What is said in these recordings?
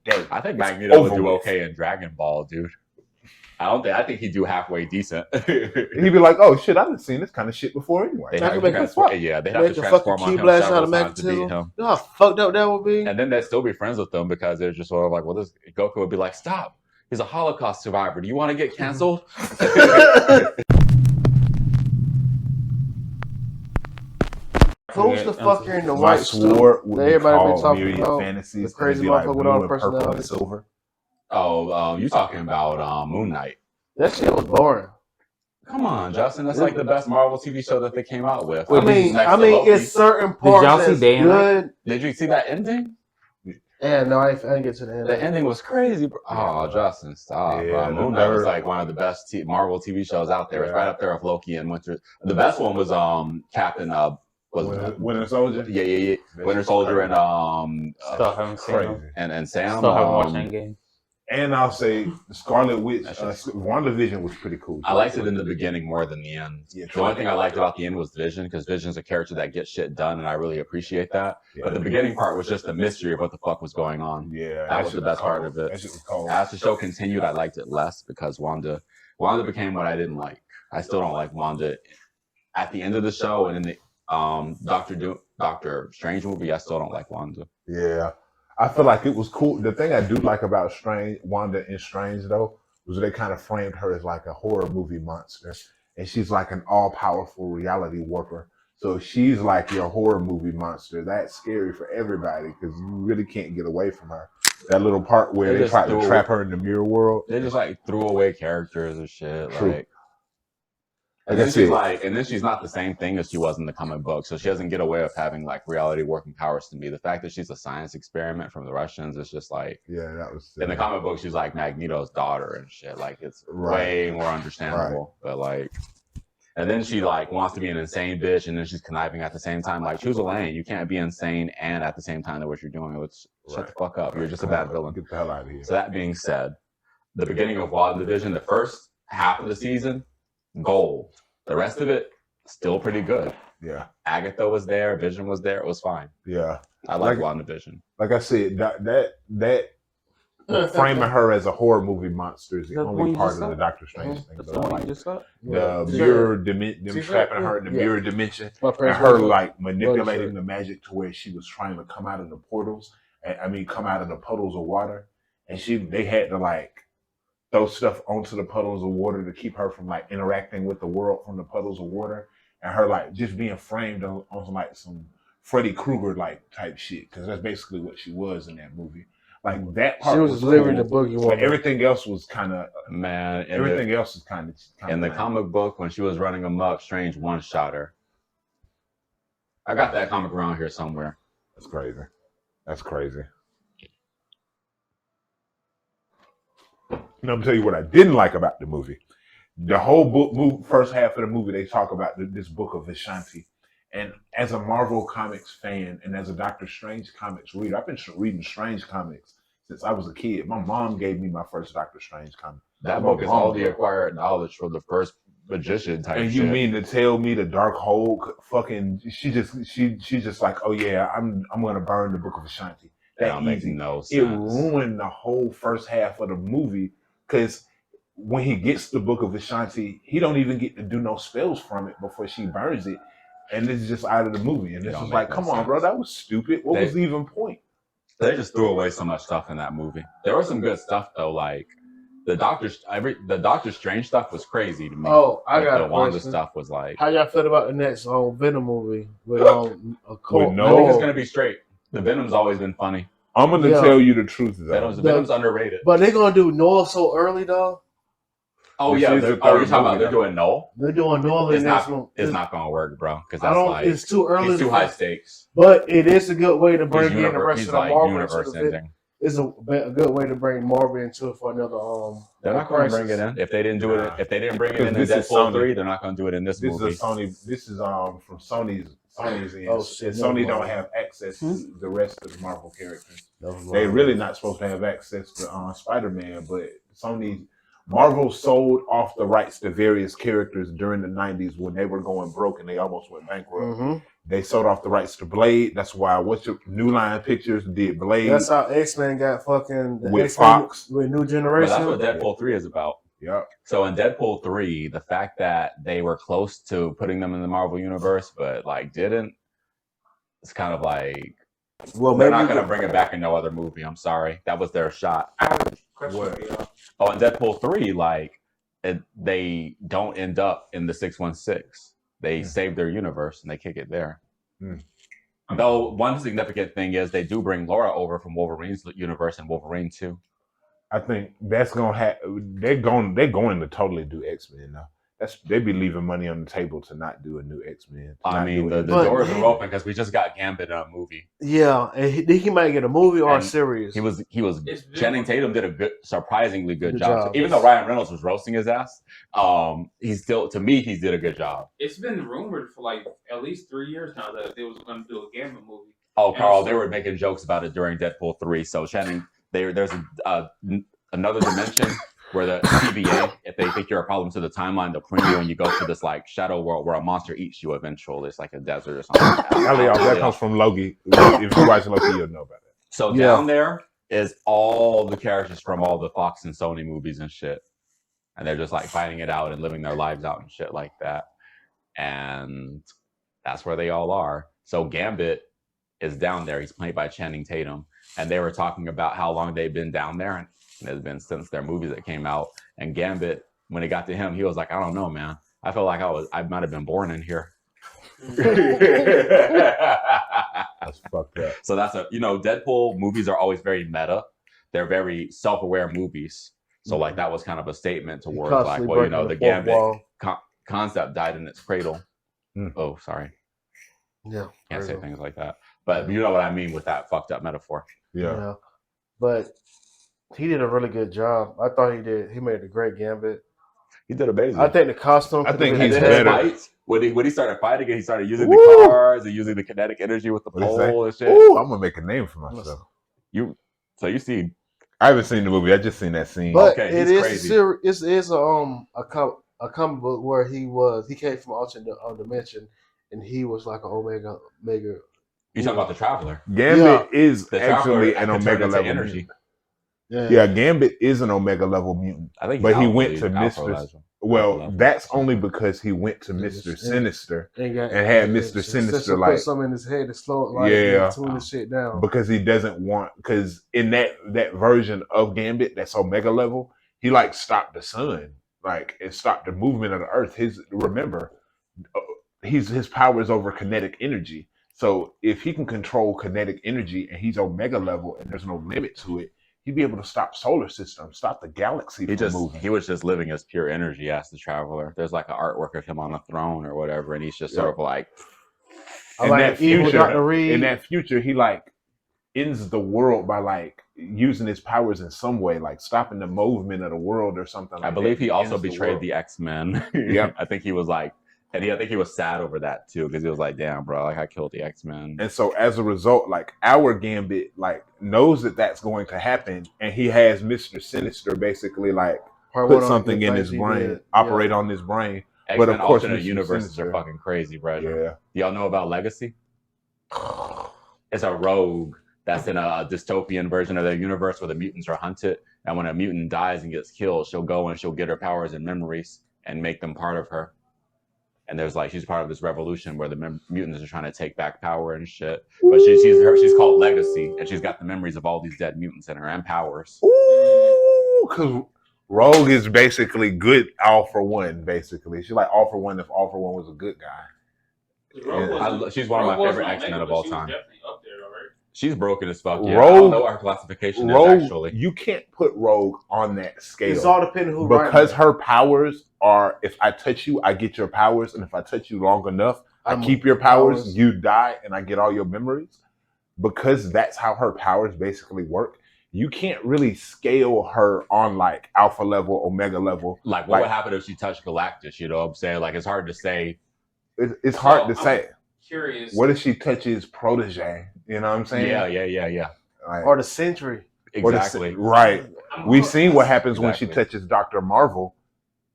day. I think Magneto would do okay in Dragon Ball, dude. I think he'd do halfway decent. He'd be like, "Oh shit, I've seen this kind of shit before anyway." They have to transform on him several times to beat him. You know how fucked up that would be? And then they'd still be friends with him because they're just sort of like, well, this Goku would be like, "Stop! He's a Holocaust survivor. Do you want to get canceled?" Who's the fucker in the white sword? Everybody been talking about fantasies. The crazy motherfucker with all the personality. Silver. Oh, you talking about Moon Knight? That shit was boring. Come on, Justin. That's like the best Marvel TV show that they came out with. I mean, it's certain parts that's good. Did you see that ending? Yeah, no, I didn't get to the end. The ending was crazy, bro. Oh, Justin, stop, bro. Moon Knight was like one of the best Marvel TV shows out there. It's right up there with Loki and Winter. The best one was Captain Winter Soldier. Yeah. Winter Soldier and Still haven't seen him. And Sam. Still haven't watched Endgame. And I'll say Scarlet Witch, WandaVision was pretty cool. I liked it in the beginning more than the end. Yeah, the only thing I liked about the end was Vision, because Vision's a character that gets shit done, and I really appreciate that. Yeah, but the beginning part was just the mystery of what the fuck was going on. Yeah, that was the best part of it. As the show continued, I liked it less because Wanda became what I didn't like. I still don't like Wanda. At the end of the show and in the Doctor Strange movie, I still don't like Wanda. Yeah. I feel like it was cool. The thing I do like about Wanda and Strange, though, was they kind of framed her as like a horror movie monster. And she's like an all-powerful reality worker. So she's like your horror movie monster. That's scary for everybody because you really can't get away from her. That little part where they tried to trap her in the mirror world. They just like threw away characters and shit. True. Like, and then she's not the same thing as she was in the comic book, so she doesn't get away with having like reality working powers to me. The fact that she's a science experiment from the Russians is just like, that was in the comic book she's like Magneto's daughter and shit. Like it's way more understandable. But like, and then she like wants to be an insane bitch, and then she's conniving at the same time. Like, choose a lane. You can't be insane and at the same time know what you're doing. Shut the fuck up. You're just a bad villain. Get the hell out of here. So that being said, the beginning of WandaVision, the first half of the season, gold. The rest of it, still pretty good. Yeah. Agatha was there, Vision was there, it was fine. Yeah. I like WandaVision. Like I said, that framing her as a horror movie monster is the only part of the Doctor Strange thing. That's what you just said? The mirror dimension, them trapping her in the mirror dimension, and her like manipulating the magic to where she was trying to come out of the portals, come out of the puddles of water, and they had to like throw stuff onto the puddles of water to keep her from like interacting with the world from the puddles of water, and her like just being framed on some, like some Freddy Krueger like type shit, because that's basically what she was in that movie. Like that part, she was delivering the boogie. But everything else was kind of Everything else is kind of in the comic book when she was running amok. Strange one-shot her. I got that comic around here somewhere. That's crazy. That's crazy. And I'm gonna tell you what I didn't like about the movie. The whole first half of the movie, they talk about this book of Vishanti. And as a Marvel Comics fan and as a Doctor Strange comics reader, I've been reading Strange comics since I was a kid. My mom gave me my first Doctor Strange comic. That book is all the acquired knowledge for the first magician type. And you mean to tell me the Darkhold fucking she's just like, oh yeah, I'm gonna burn the book of Vishanti. That makes no sense. It ruined the whole first half of the movie. Because when he gets the book of Vishanti, he don't even get to do no spells from it before she burns it. And it's just out of the movie. And it's just like, come on, bro, that was stupid. What was the even point? They just threw away so much stuff in that movie. There was some good stuff, though. Like, the Doctor Strange stuff was crazy to me. Oh, I got the Wanda stuff was like... How y'all feel about the next Venom movie? With I think it's going to be straight. The Venom's always been funny. I'm going to tell you the truth, though. Venom's underrated. But they're going to do Noel so early, though? Oh, yeah. You're talking about they're doing Noel? They're doing Noel in this one. It's not going to work, bro. Because that's like... It's too early. It's too high stakes. But it is a good way to bring in the rest of the Marvel universe ending. It's a good way to bring Marvel into it for another... They're not going to bring it in. If they didn't do it... If they didn't bring it in Deadpool 3, they're not going to do it in this movie. This is from Sony's end. Sony don't have access to the rest of the Marvel characters. They're really not supposed to have access to Spider-Man, but Sony Marvel sold off the rights to various characters during the 90s when they were going broke and they almost went bankrupt. Mm-hmm. They sold off the rights to Blade. That's why New Line Pictures did Blade. That's how X-Men got fucking with X-Men Fox with New Generation. But that's what Deadpool 3 is about. Yeah. So in Deadpool 3, the fact that they were close to putting them in the Marvel universe, but like didn't, it's kind of like, well, they're not going to bring it back in no other movie. I'm sorry, that was their shot. Oh, in Deadpool 3, like they don't end up in the 616. They save their universe and they kick it there. Though one significant thing is they do bring Laura over from Wolverine's universe in Wolverine 2. I think that's gonna happen. They're going to totally do X-Men now. They be leaving money on the table to not do a new X-Men. I mean, the doors are open because we just got Gambit in a movie. Yeah, and he might get a movie or a series. He was. Channing Tatum did a surprisingly good job. Even though Ryan Reynolds was roasting his ass, he did a good job. It's been rumored for like at least 3 years now that they was going to do a Gambit movie. Oh, Carl, they were making jokes about it during Deadpool 3. So Channing, there's another dimension where the TVA, if they think you're a problem to the timeline, they'll bring you and you go to this like shadow world where a monster eats you eventually. It's like a desert or something. That comes from Loki. If you watch Loki, you'll know about it. So down there is all the characters from all the Fox and Sony movies and shit. And they're just like fighting it out and living their lives out and shit like that. And that's where they all are. So Gambit is down there. He's played by Channing Tatum. And they were talking about how long they've been down there. And it's been since their movies that came out. And Gambit, when it got to him, he was like, I don't know, man. I feel like I might have been born in here. That's fucked up. So that's Deadpool movies are always very meta. They're very self-aware movies. So like that was kind of a statement towards like, well, the Gambit concept died in its cradle. Oh, sorry. Yeah. Can't say things like that. But you know what I mean with that fucked up metaphor. Yeah. But he did a really good job. I thought he did. He made a great Gambit. He did amazing. I think the costume. I think he's better. When he started fighting, he started using the cars and using the kinetic energy with the pole and shit. Ooh, I'm gonna make a name for myself. So you see, I haven't seen the movie. I just seen that scene. But okay, it is crazy. It is a comic book where he came from alternate dimension and he was like an Omega. You talking about the Traveler? Gambit is the actually an Omega level energy. Yeah, Gambit is an Omega level mutant. I think, but he went to Mr. Well, that's only because he went to Mr. Sinister and had Mr. Sinister like put something in his head to slow tune the shit down. Because he doesn't want in that version of Gambit that's Omega level, he like stopped the sun, like it stopped the movement of the Earth. His power is over kinetic energy. So if he can control kinetic energy and he's Omega level and there's no limit to it, he'd be able to stop solar systems, stop the galaxy from moving. He was just living as pure energy as the Traveler. There's like an artwork of him on a throne or whatever, and he's just sort of like in that future, he like ends the world by like using his powers in some way, like stopping the movement of the world or something. I believe he also betrayed the X-Men. Yeah, I think he was like. And I think he was sad over that too, because he was like, "Damn, bro, like I killed the X-Men." And so, as a result, like our Gambit, like knows that that's going to happen, and he has Mr. Sinister basically like put something in his brain, operate on his brain. But of course, alternate universes are fucking crazy, bro. Yeah. Y'all know about Legacy? It's a rogue that's in a dystopian version of their universe where the mutants are hunted, and when a mutant dies and gets killed, she'll go and she'll get her powers and memories and make them part of her. And there's like she's part of this revolution where the mutants are trying to take back power and shit. But she's called Legacy, and she's got the memories of all these dead mutants in her and powers. Ooh, because Rogue is basically good All for One. Basically, she's like All for One if All for One was a good guy. She's one of my favorite X-Men of all time. She's broken as fuck. Yeah, Rogue, I don't know what her classification is actually. You can't put Rogue on that scale. It's all depending who. Because her powers are, if I touch you, I get your powers, and if I touch you long enough, I keep your powers. You die, and I get all your memories. Because that's how her powers basically work. You can't really scale her on like alpha level, omega level. Like what would happen if she touched Galactus? You know what I'm saying? Like it's hard to say. It's hard to say. Curious. What if she touches Protege? You know what I'm saying? Yeah. Like, or the Sentry. Exactly. Right. We've seen what happens when she Exactly. touches Dr. Marvel.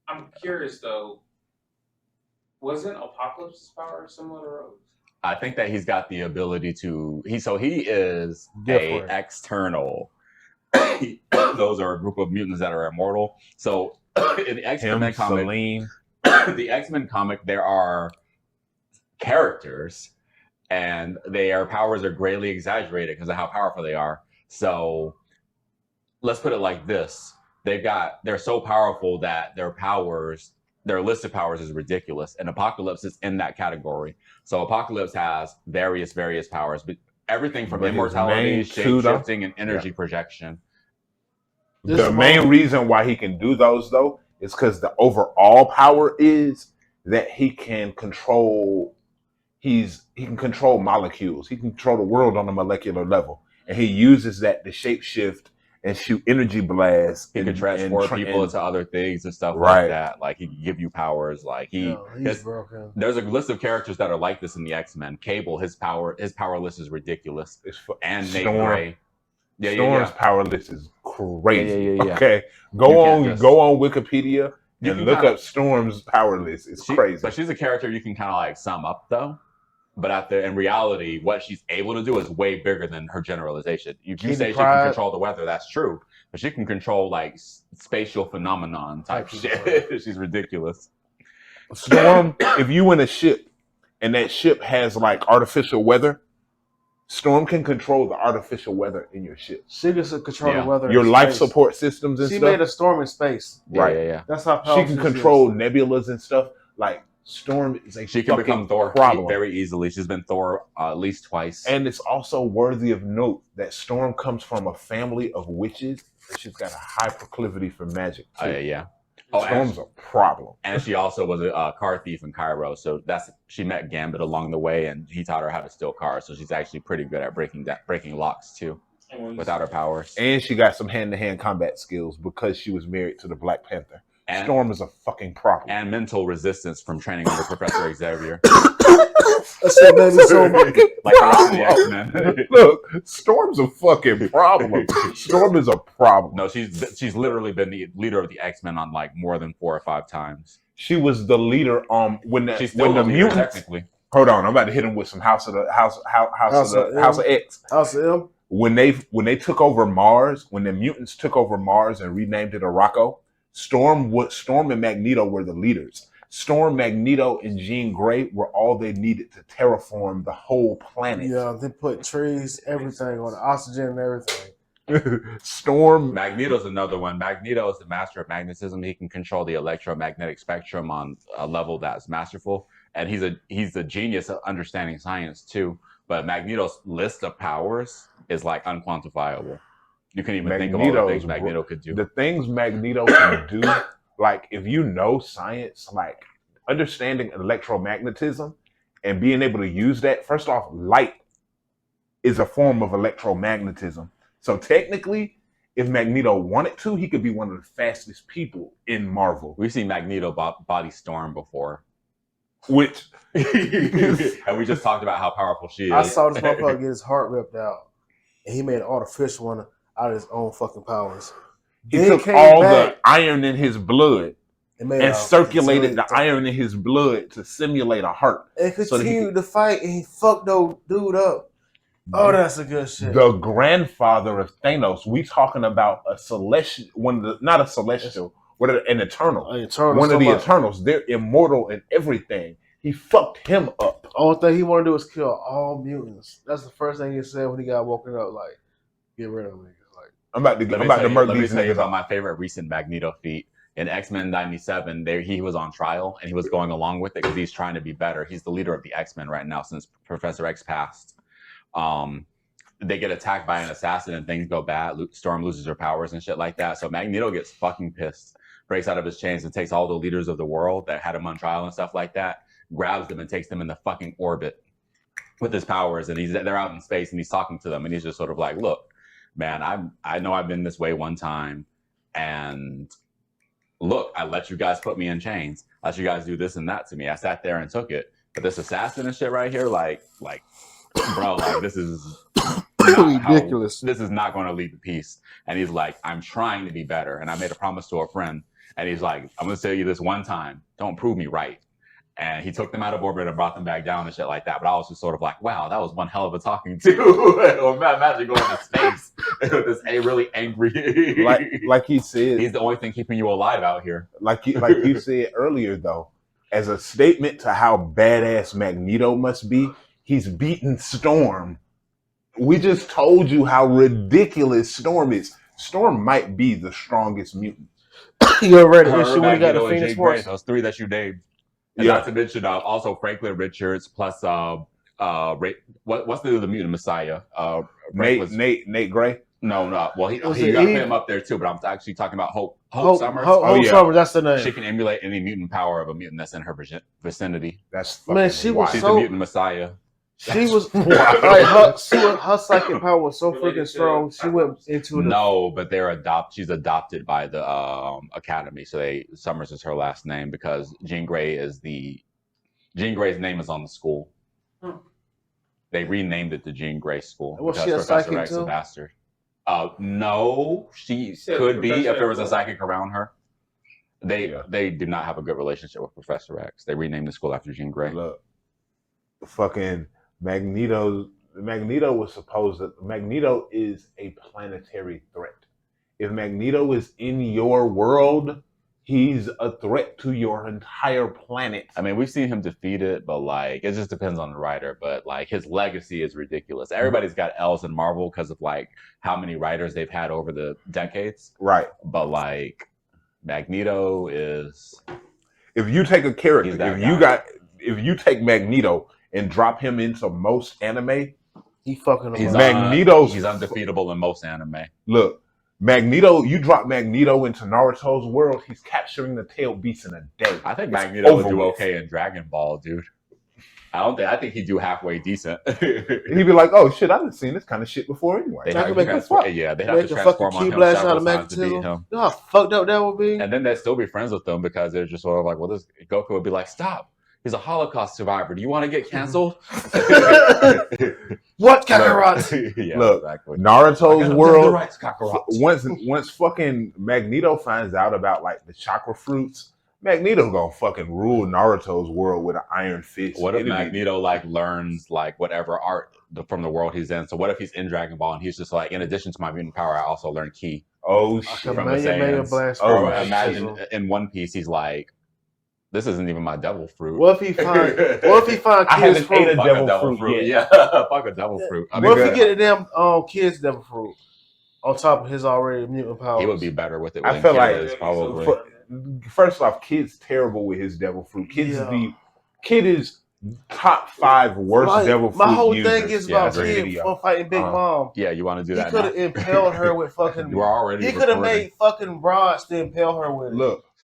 I'm curious though. Wasn't Apocalypse's power similar to Rose? I think that he's got the ability to. He is Different. a external. Those are a group of mutants that are immortal. So in the X-Men comic, Celine. the X-Men comic, there are characters, and their powers are greatly exaggerated because of how powerful they are. So let's put it like this: they're so powerful that their list of powers is ridiculous, and Apocalypse is in that category. So Apocalypse has various powers, but everything from immortality, shape-shifting, and energy projection. The main reason why he can do those, though, is because the overall power is that he can control. He can control molecules. He can control the world on a molecular level, and he uses that to shapeshift and shoot energy blasts. He could transport people into other things and stuff right. like that. Like he could give you powers. Like he's broken. There's a list of characters that are like this in the X-Men. Cable, his power list is ridiculous. And Storm. Nate Gray. Storm's power list is crazy. Yeah. Okay, go on Wikipedia and look up Storm's power list. It's crazy. But she's a character you can kind of like sum up though. But in reality, what she's able to do is way bigger than her generalization. You say she can control the weather, that's true. But she can control like spatial phenomenon type shit. She's ridiculous. Storm, if you in a ship and that ship has like artificial weather, Storm can control the artificial weather in your ship. She can control the weather. Your life support systems and stuff. She made a storm in space. Right. Yeah. That's how powerful she can control nebulas and stuff. Like Storm is a she can become Thor problem. Very easily. She's been Thor at least twice. And it's also worthy of note that Storm comes from a family of witches. And she's got a high proclivity for magic too. Yeah. Storm's a problem. And she also was a car thief in Cairo. So she met Gambit along the way, and he taught her how to steal cars. So she's actually pretty good at breaking locks too, without her powers. And she got some hand-to-hand combat skills because she was married to the Black Panther. And Storm is a fucking problem. And mental resistance from training under Professor Xavier. That's what made me so like Look, Storm's a fucking problem. Storm is a problem. No, she's literally been the leader of the X-Men on like more than 4 or 5 times. She was the leader when the mutants technically. Hold on, I'm about to hit him with some House of X. House of M. When they took over Mars, when the mutants took over Mars and renamed it Araco, Storm and Magneto were the leaders. Storm, Magneto, and Jean Grey were all they needed to terraform the whole planet. Yeah, they put trees, everything on oxygen and everything. Storm. Magneto's another one. Magneto is the master of magnetism. He can control the electromagnetic spectrum on a level that's masterful. And he's a genius at understanding science too. But Magneto's list of powers is like unquantifiable. You can't even think of all the things Magneto could do. The things Magneto can do, like if you know science, like understanding electromagnetism and being able to use that. First off, light is a form of electromagnetism. So technically, if Magneto wanted to, he could be one of the fastest people in Marvel. We've seen Magneto body Storm before. Which and we just talked about how powerful she is. I saw this motherfucker get his heart ripped out. And he made an artificial one out of his own fucking powers. He took all the iron in his blood and circulated the iron in his blood to simulate a heart. And continued to fight, and he fucked no dude up. Oh, that's a good shit. The grandfather of Thanos. We talking about a celestial, not a celestial, an eternal. One of the Eternals. They're immortal and everything. He fucked him up. Only thing he wanted to do was kill all mutants. That's the first thing he said when he got woken up. Like, get rid of me. Like, I'm about to murder these niggas. Let me tell you my favorite recent Magneto feat. In X-Men 97, he was on trial and he was going along with it because he's trying to be better. He's the leader of the X-Men right now since Professor X passed. They get attacked by an assassin and things go bad. Storm loses her powers and shit like that. So Magneto gets fucking pissed, breaks out of his chains and takes all the leaders of the world that had him on trial and stuff like that, grabs them and takes them in the fucking orbit with his powers. And they're out in space and he's talking to them and he's just sort of like, look, man, I know I've been this way one time, and look, I let you guys put me in chains. I let you guys do this and that to me. I sat there and took it. But this assassin and shit right here, like, bro, like this is Ridiculous. This is not going to lead to peace. And he's like, I'm trying to be better. And I made a promise to a friend. And he's like, I'm going to tell you this one time. Don't prove me right. And he took them out of orbit and brought them back down and shit like that. But I was just sort of like, wow, that was one hell of a talking to. Or imagine going to space with this really angry. like he said, he's the only thing keeping you alive out here. Like you said earlier, though, as a statement to how badass Magneto must be, he's beaten Storm. We just told you how ridiculous Storm is. Storm might be the strongest mutant. You already issue when you got Magneto the and Phoenix Jean Force. Grey, those three that you named. And not to mention also Franklin Richards plus what's the mutant messiah? Nate Gray. No. Well, you got to put him up there too. But I'm actually talking about Hope Summers. Hope Summers, that's the name. She can emulate any mutant power of a mutant that's in her vicinity. That's man. She's the mutant messiah. She was like her psychic power was so freaking strong. She went into but she's adopted by the Academy. So Summers is her last name because Jean Grey's name is on the school. They renamed it the Jean Grey School Was because she a Professor psychic X is too? a bastard. No, she could be if there was a psychic around her. They did not have a good relationship with Professor X. They renamed the school after Jean Grey. Look, fucking Magneto is a planetary threat. If Magneto is in your world, he's a threat to your entire planet. I mean, we've seen him defeated, but like it just depends on the writer. But like his legacy is ridiculous. Everybody's got L's in Marvel because of like how many writers they've had over the decades. Right. But like Magneto is. If you take a character, if you take Magneto and drop him into most anime, he's undefeatable in most anime. Look, Magneto, you drop Magneto into Naruto's world, he's capturing the tail beast in a day. I think Magneto would do okay in Dragon Ball, dude. I think he'd do halfway decent. He'd be like, oh shit, I didn't see this kind of shit before anyway. They have to transform on him several times to beat him. You know how fucked up that would be? And then they'd still be friends with them because they're just sort of like, well, this Goku would be like, stop. He's a Holocaust survivor. Do you want to get canceled? What Kakarot? Yeah, look, exactly. Naruto's world. Rights, once fucking Magneto finds out about like the chakra fruits, Magneto gonna fucking rule Naruto's world with an iron fist. What if Magneto like learns like whatever art from the world he's in? So what if he's in Dragon Ball and he's just like, in addition to my mutant power, I also learn ki. Oh shit! From the Saiyans. Oh, imagine in One Piece, he's like, this isn't even my devil fruit. What if he find I kids haven't ate a fruit? devil fruit yet. Yeah, fuck a devil fruit. What if he get a damn kids devil fruit on top of his already mutant powers? He would be better with it. I feel like probably. First off, Kid's terrible with his devil fruit. Kid is top 5 worst devil fruit. My whole users. thing is about Kid fighting Big Mom. Yeah, you want to do that? He could have impaled her with fucking. You are already. He could have made fucking rods to impale her with. Look,